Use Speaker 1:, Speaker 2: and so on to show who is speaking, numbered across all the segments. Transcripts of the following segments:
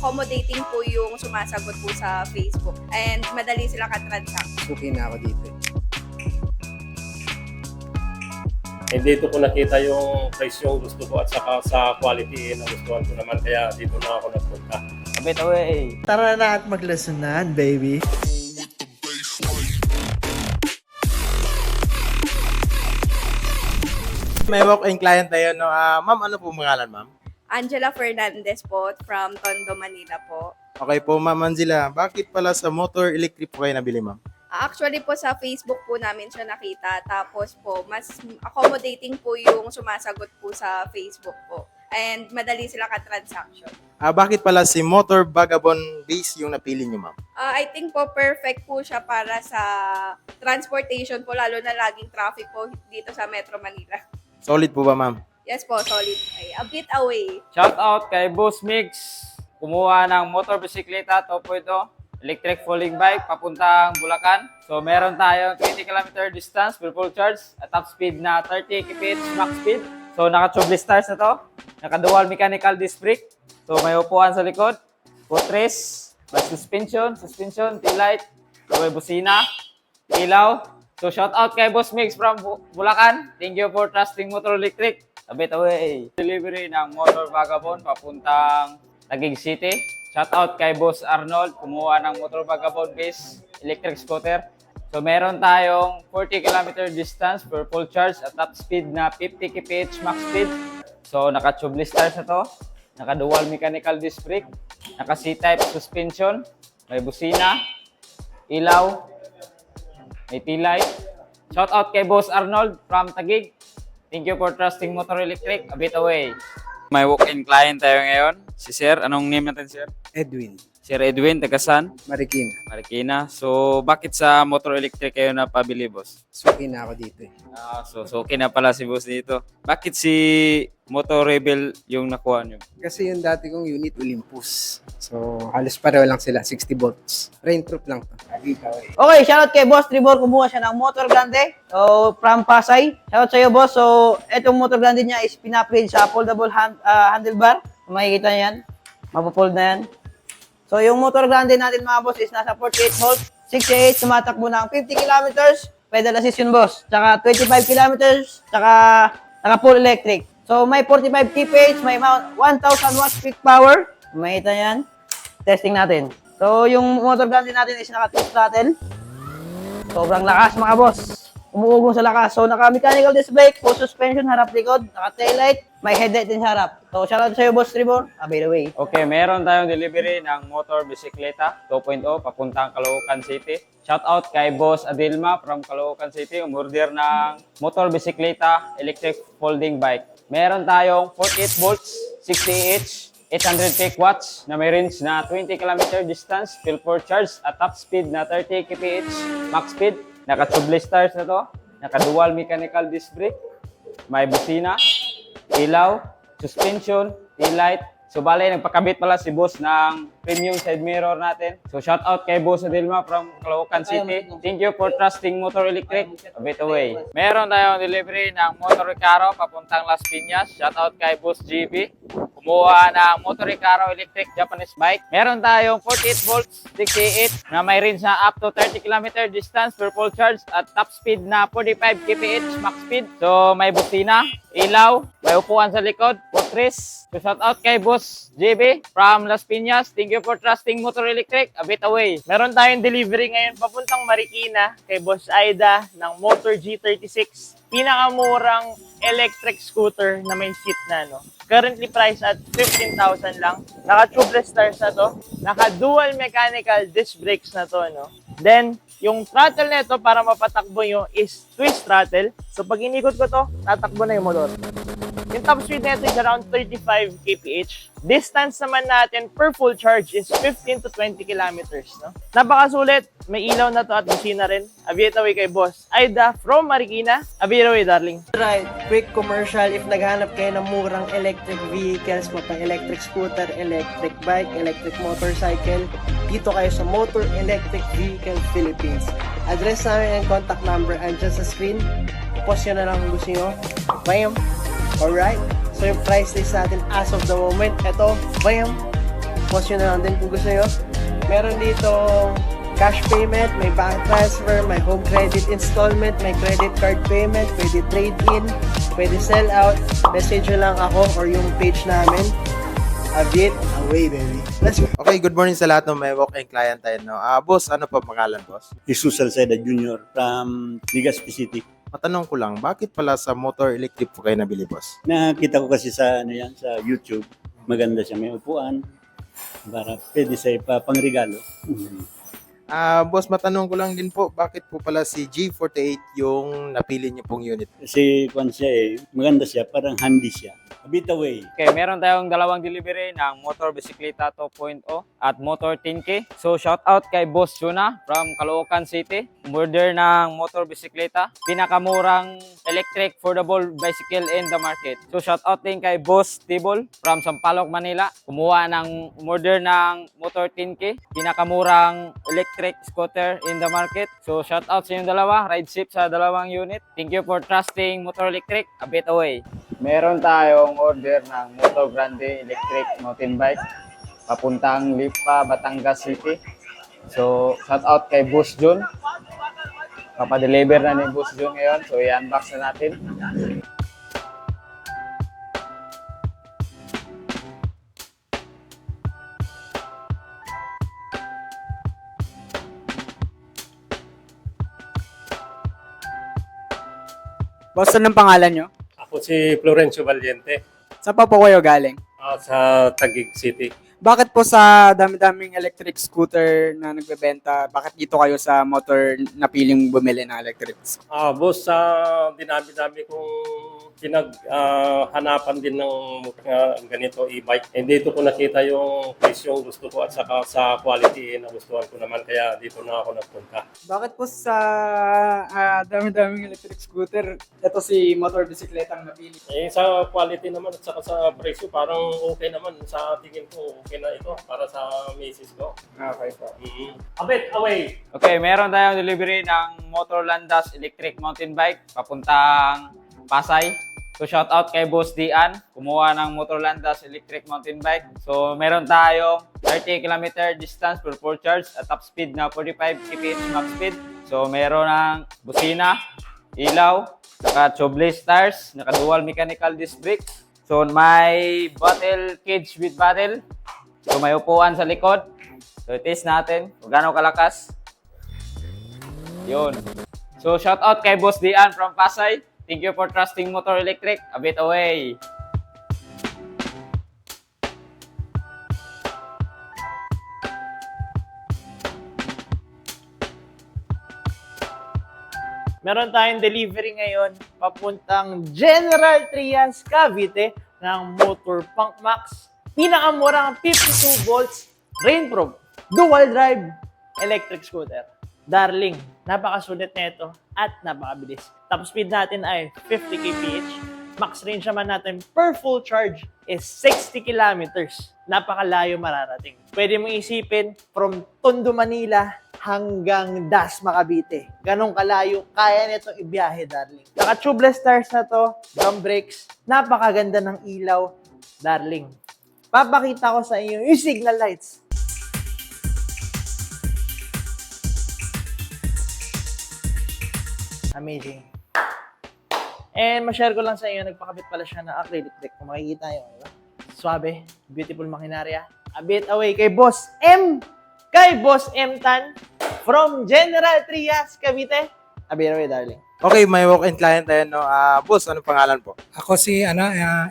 Speaker 1: accommodating po yung sumasagot po sa Facebook and madali sila ka-transact.
Speaker 2: Suki na ako dito.
Speaker 3: Dito ko nakita yung price yung gusto ko at saka sa quality na gustuhan ko naman kaya dito na ako nagpunta.
Speaker 4: Abit away!
Speaker 2: Tara na at maglasunan, baby.
Speaker 5: May walk-in client tayo, no? Ma'am, ano po pangalan, ma'am?
Speaker 1: Angela Fernandez po from Tondo, Manila po.
Speaker 5: Okay po, ma'am Angela. Bakit pala sa motor electric po kayo nabili, ma'am?
Speaker 1: Actually po sa Facebook po namin siya nakita. Tapos po, mas accommodating po yung sumasagot po sa Facebook po. And madali sila ka-transaction.
Speaker 5: Bakit pala si Motor Vagabond base yung napili niyo, ma'am?
Speaker 1: I think po perfect po siya para sa transportation po, lalo na laging traffic po dito sa Metro Manila.
Speaker 5: Solid po ba, ma'am?
Speaker 1: Yes po, solid. Ay, a bit away.
Speaker 4: Shout out kay Boss Mix. Kumuha ng motor bisikleta, topo ito. Electric folding bike, papuntang Bulacan. So, meron tayong 20 km distance for full charge at top speed na 30 kph max speed. So, naka-tube stars na to. Naka-dual mechanical disc brake. So, may upuan sa likod. Footrest, may suspension, tail light. So, may busina, ilaw. So, shout out kay Boss Mix from Bulacan. Thank you for trusting Motor Electric. Abit away! Delivery ng Motor Vagabond papuntang Taguig City. Shout out kay Boss Arnold. Kumuha ng Motor Vagabond base electric scooter. So, meron tayong 40 km distance for full charge at top speed na 50 kph max speed. So, naka-tube stars na to. Naka-dual mechanical disc brake. Naka-C-type suspension. May busina. Ilaw. May tail light. Shout out kay Boss Arnold from Taguig. Thank you for trusting Motor Electric. A bit away. May walk-in client tayo ngayon. Si Sir. Anong name natin, Sir?
Speaker 2: Edwin,
Speaker 4: Sir Edwin, taga saan?
Speaker 2: Marikina.
Speaker 4: Marikina. So, bakit sa Motor Electric kayo napabili, boss?
Speaker 2: Suki na ako dito.
Speaker 4: So okay na pala si boss dito. Bakit si Motor Rebel yung nakuha nyo?
Speaker 2: Kasi yung dati kong unit, Olympus. So, halos pareho lang sila, 60 volts. Rainproof lang to.
Speaker 6: Okay, shoutout kay Boss Tribor. Kumuha siya ng Motor Grande. So, from Pasay. Shoutout sa'yo, boss. So, etong Motor Grande niya is pina-upgrade sa foldable handlebar. Makikita niyo yan. Mapafold na yan. So, yung Motor Grande natin, mga boss, is nasa 48 volts. 68, tumatakbo ng 50 kilometers. Pedal assist yun, boss. Tsaka 25 kilometers. Tsaka naka-full electric. So, may 45 kph. May 1,000 watts peak power. Makikita yan. Testing natin. So, yung Motor Grande natin is naka-2 throttle. Sobrang lakas, mga boss. Umuugong sa lakas. So, naka-mechanical disc brake, full suspension, harap-likod, naka-taillight, may headlight din sa harap. So, shoutout sa'yo, Boss Tribor. By the way.
Speaker 4: Okay, meron tayong delivery ng motor bisikleta 2.0 papuntang Caloocan City. Shout out kay Boss Adilma from Caloocan City. Umorder ng motor bisikleta electric folding bike. Meron tayong 48 volts, 60H, 800 peak watts na may range na 20 km distance, fill for charge at top speed na 30 kph max speed. Naka-tube stars na to. Naka-dual mechanical disc brake. May busina, ilaw, suspension, tail light. So, bale, nagpakabit pala si boss ng premium side mirror natin. So, shout out kay Boss Adilma from Caloocan City. Thank you for trusting Motor Electric. A bit away. Meron tayong delivery ng Motor Recaro papuntang Las Piñas. Shout out kay Boss GB. Kumuha ng Motor Recaro Electric Japanese bike. Meron tayong 48 volts, 68 na may range na up to 30 km distance per full charge at top speed na 45 kph max speed. So, may busina, ilaw, may upuan sa likod, footrest. So, shout out kay Boss JB from Las Piñas. Thank you for trusting Motor Electric. A bit away.
Speaker 7: Meron tayong delivery ngayon papuntang Marikina kay Boss Aida ng Motor G36. Pinakamurang electric scooter na may seat na, no? Currently priced at 15,000 lang. Naka-tubeless tires na to. Naka-dual mechanical disc brakes na to, no? Then, yung throttle nito para mapatakbo nyo is twist throttle. So, pag inikot ko to, tatakbo na yung motor. Yung top speed nito is around 35 kph. Distance naman natin per full charge is 15 to 20 kilometers, no? Napakasulit. May ilaw na to at busina rin. Abiyet away kay Boss Aida from Marikina. Abiyet away, darling.
Speaker 6: Right, quick commercial. If naghanap kayo ng murang electric vehicles, mapang electric scooter, electric bike, electric motorcycle, dito kayo sa Motor Electric Vehicle Philippines. Address namin and contact number andyan sa screen. Post nyo na lang kung gusto nyo. Bam! Alright? So yung price list natin as of the moment, ito, bam!
Speaker 8: Post nyo na lang din kung gusto nyo. Meron dito cash payment, may bank transfer, may home credit installment, may credit card payment, pwede trade-in, pwede sell out. Message nyo lang ako or yung page namin. A bit away, baby. Let's go.
Speaker 5: Okay, good morning sa lahat ng may walk-in client tayo. No? Boss, ano pa pangalan, boss?
Speaker 9: Jesus Salceda Jr. from Legazpi City.
Speaker 5: Matanong ko lang, bakit pala sa motor electric po kayo nabili, boss?
Speaker 9: Nakita ko kasi sa sa YouTube, maganda siya, may upuan para pwede sa pangregalo.
Speaker 5: Boss, matanong ko lang din po, bakit po pala si G48 yung napili niyo pong unit?
Speaker 9: Kasi kung siya maganda siya, parang handy siya. A bit away.
Speaker 4: Okay, meron tayong dalawang delivery ng motor bisikleta 2.0 at motor 10K. So shout out kay Boss Juna from Caloocan City. Order ng motor bisikleta, pinakamurang electric foldable bicycle in the market. So shout out din kay Boss Tibol from Sampaloc, Manila. Kumuha ng order ng motor 10K, pinakamurang electric scooter in the market. So shout out sa inyong dalawa, ride safe sa dalawang unit. Thank you for trusting Motor Electric, a bit away. Meron tayong order ng Motor Grande Electric Mountain Bike papuntang Lipa, Batangas City. So, shout out kay Boss Jun. Papadeliver na ni Boss Jun ngayon. So, i-unbox na natin.
Speaker 2: Boss, anong pangalan nyo?
Speaker 3: Ako si Florencio Valiente
Speaker 2: Saan pa po kayo galing?
Speaker 3: sa Taguig City.
Speaker 2: Bakit po sa dami-daming electric scooter na nagbebenta, bakit dito kayo sa motor napiling bumili ng electric scooter?
Speaker 3: Boss, dinami-dami kong hanapan din ng ganito e-bike. And dito ko nakita yung presyong gusto ko at saka sa quality na gustuhan ko naman, kaya dito na ako nagpunta.
Speaker 2: Bakit po sa dami-daming electric scooter, ito si motor bisikletang napili?
Speaker 3: Sa quality naman at saka sa presyo, parang okay naman. Sa tingin ko, okay na ito para sa misis ko.
Speaker 2: Okay po.
Speaker 3: A bit away.
Speaker 4: Okay, meron tayong delivery ng Motor Landas Electric Mountain Bike papuntang Pasay. So shout out kay Boss Dian, kumuha ng Motor Landas Electric Mountain Bike. So meron tayong 30 km distance per full charge at top speed na 45 kph max speed. So meron ng busina, ilaw, naka tubeless tires, naka dual mechanical disc brakes. So may bottle cage with bottle. So may upuan sa likod. So i-test natin kung gaano kalakas. Yun. So shout out kay Boss Dian from Pasay. Thank you for trusting Motor Electric, a bit away.
Speaker 7: Meron tayong delivery ngayon papuntang General Trias, Cavite ng Motor Punk Max. Pinakamurang 52 volts, rainproof, dual drive, electric scooter. Darling, napakasulit nito at napakabilis. Top speed natin ay 50 kph. Max range naman natin per full charge is 60 kilometers. Napakalayo mararating. Pwede mong isipin from Tondo, Manila hanggang Dasma, Cavite. Ganong kalayo, kaya nito ibiyahe, darling. Naka-tubeless tires na to, drum brakes, napakaganda ng ilaw, darling. Papakita ko sa inyo yung signal lights. Amazing. And ma-share ko lang sa inyo, nagpakabit pala siya ng acrylic deck. Kung makikita nyo, diba? Suabe, beautiful makinarya. A bit away kay Boss M. Kay Boss M Tan from General Trias, Cavite. A bit away, darling.
Speaker 5: Okay, may walk-in client tayo. No? Boss, ano pangalan po?
Speaker 10: Ako si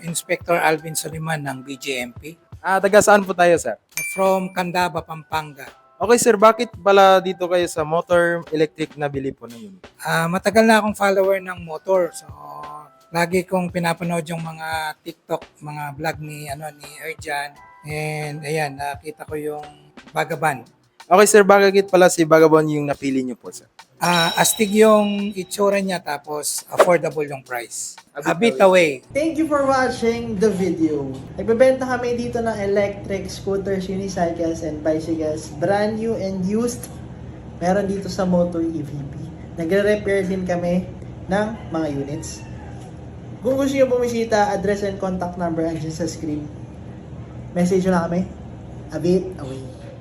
Speaker 10: Inspector Alvin Soliman ng BJMP
Speaker 5: Taga saan po tayo, sir?
Speaker 10: from Candaba, Pampanga.
Speaker 5: Okay, sir, bakit pala dito kayo sa motor electric nabili po ng unit?
Speaker 10: Matagal na akong follower ng motor. So, lagi kong pinapanood yung mga TikTok, mga vlog ni Erjan. And ayan, nakita ko yung Vagabond.
Speaker 5: Okay, sir, bakit pala si Vagabond yung napili niyo po, sir?
Speaker 10: Astig yung itsura niya tapos affordable yung price. A bit away.
Speaker 8: Thank you for watching the video. Nagbebenta kami dito ng electric scooters, unicycles, and bicycles. Brand new and used. Meron dito sa Motor EVP. Nagre-repair din kami ng mga units. Kung gusto nyo bumisita, address and contact number andyan sa screen. Message nyo na kami.
Speaker 11: a bit away.